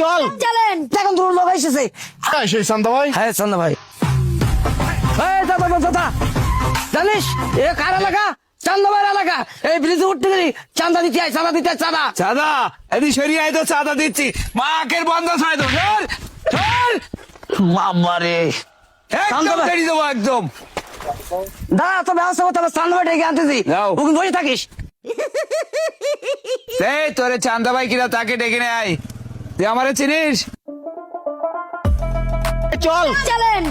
চল চলেন এখন তোর লোক এসেছে। হ্যাঁ সেই চান্দা ভাই। হ্যাঁ চান্দা ভাই, এই দাদা দাদা জানিস এ কার এলাকা? চান্দা ভাইয়ের এলাকা। এই ব্রিজে উঠতে গেলি চান্দা দিতে আয়, চাঁদা দিতে আয়, চাঁদা। চাঁদা এদি সরিয়ে আয় তো চাঁদা দিচ্ছি। মাকের বন্ধ ছয় তো চল চল বাবারে একদম চান্দা ভাই। বেরিয়ে দেবো একদম। দাদা তো ব্যবস্থা করতে হবে, চান্দা ভাই ডেকে আনতেছি। যাও। ওখানে বসে থাকিস। এই তোরে চান্দা ভাই কিনা তাকে ডেকে নে আয়। তুই আমারে চিনিস? চল চলেন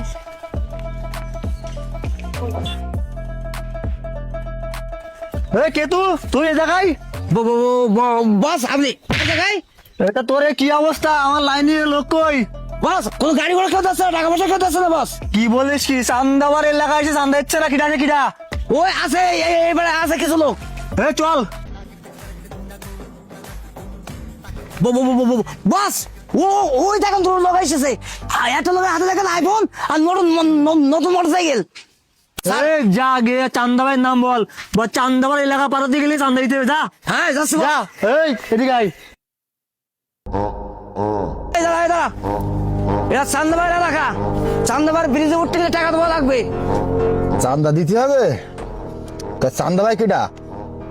কেতু তুই এ জায়গায় বস, আপনি এ জায়গায়? এটা তোরে কি অবস্থা? আমার লাইনে লোক কই? বস কোন গাড়ি ঘোড়া কেউ যাচ্ছে না, টাকা পয়সা কেউ যাচ্ছে না বস। কি বলিস কি? চান্দাবার এলাকায় এসে চান্দা দিচ্ছে না? কিটা কিটা ওই আছে, এবারে আছে কিছু লোক। চল বস, ও ওই দেখেন তোর লোক এসেছে। একটা লোকের হাতে দেখেন আইফোন আর নতুন নতুন মোটরসাইকেল। যা গিয়ে চান্দা ভাইয়ের নাম বল, চান্দাবার এলাকা পাঠাতে গেলে চান্দা দিতে হবে। যা। হ্যাঁ যাচ্ছি। এই এদিকে আয়। এই দাঁড়া, এই দাঁড়া, এটা চান্দাবার এলাকা। চান্দাবার ব্রিজে উঠতে গেলে টাকা দেওয়া লাগবে। চান্দা দিতে হবে? তা চান্দা ভাই কিটা?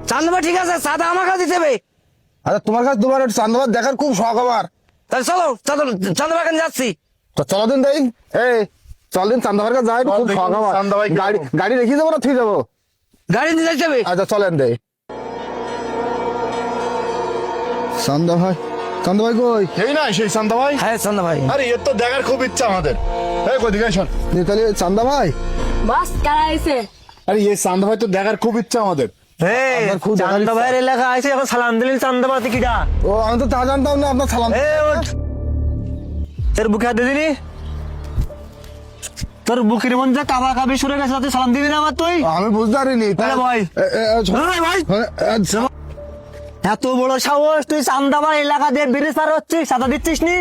চান্দাবার ঠিক আছে, চাঁদা আমার কাছে দিতে হবে। আরে তোমার কাছে তোমার চান্দা ভাই দেখার খুব শখ আমার। তাহলে চলো চান্দাবার কাছে যাচ্ছি। তো চলো দিন দেই, এই চল দিন চান্দা ভাইয়ের কাছে যাই, খুব শখ আমার। গাড়ি গাড়ি রেখে যাবো না ঠিক যাবো? গাড়ি নিয়ে যাইতে হবে। আচ্ছা চলেন দেই। চান্দা ভাই, চান্দা ভাই কই? এই না সেই চান্দা ভাই। হ্যাঁ চান্দা ভাই। আরে এর তো দেখার খুব ইচ্ছা আমাদের। এই কই দিকে শোন। তাহলে চান্দা ভাই, বস কারা আইছে? আরে এই চান্দা ভাই তো দেখার খুব ইচ্ছা আমাদের। আপনার খুব দেখার চান্দা ইচ্ছা। ভাইয়ের এলাকা আছে, এখন সালাম দিলেন চান্দা পাতি কিটা। ও আমি তো তা জানতাম না, আপনার সালাম। ওঠ, তোর বুকে হাত দিদিনি, তোর বুকের মধ্যে কাবা কাবি সুরে গেছে, তুই সালাম দিবি না আমার? তুই আমি বুঝতে পারিনি। আরে ভাই। ভাই আচ্ছা, এত বড় সাহস, তুই চান্দাবার এলাকা দিয়ে ব্রিজ পার হচ্ছিস, সাদা দিচ্ছিস নি?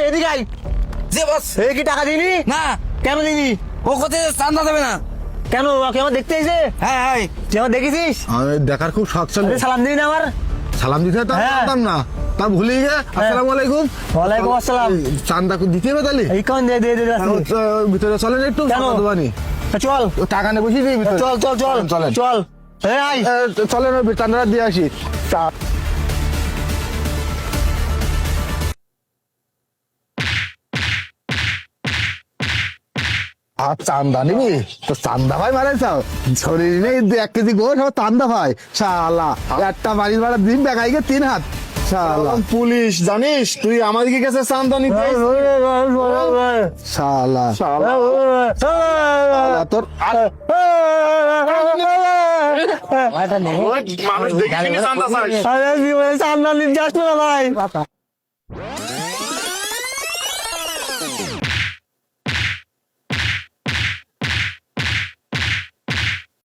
এদিকে আয়। যে বস এই কি টাকা দিনি? না কেন দিনি? ও কোথায় চান্দা দেবে না? কেন ওকে আমার দেখতে এসে? হ্যাঁ হ্যাঁ তুই আমার দেখেছিস? আমি দেখার খুব শখ ছিল। তুই সালাম দিবি না আমার? সালাম দিতে তো হ্যাঁ। জানতাম না, তা ভুলে গিয়ে আসসালামু আলাইকুম। ওয়ালাইকুম আসসালাম। চান্দা দিতে হবে তাহলে? এই কারণ দিয়ে দিয়ে দিয়ে ভিতরে চলেন একটু, কেন? চান্দা দেবানি। চল টাকা নিয়ে বসিয়ে দিই ভিতরে। চল চল চল চলেন চল। এই আয়। চলেন চান্দাটা দিয়ে আসি। আর চান্দা নিবি তো? চান্দা ভাই মানে শরীর নেই 1 কেজি গোস, চান্দা ভাই শালা একটা বাড়ির ভাড়া দিন দেখাই গে 3 হাত শালা। পুলিশ জানিস তুই আমাদেরকে কাছে চান্দা নিতে শালা শালা তোর মানুষ দেখে চান্দা চাই। চান্দা নিয়ে যাস না ভাই।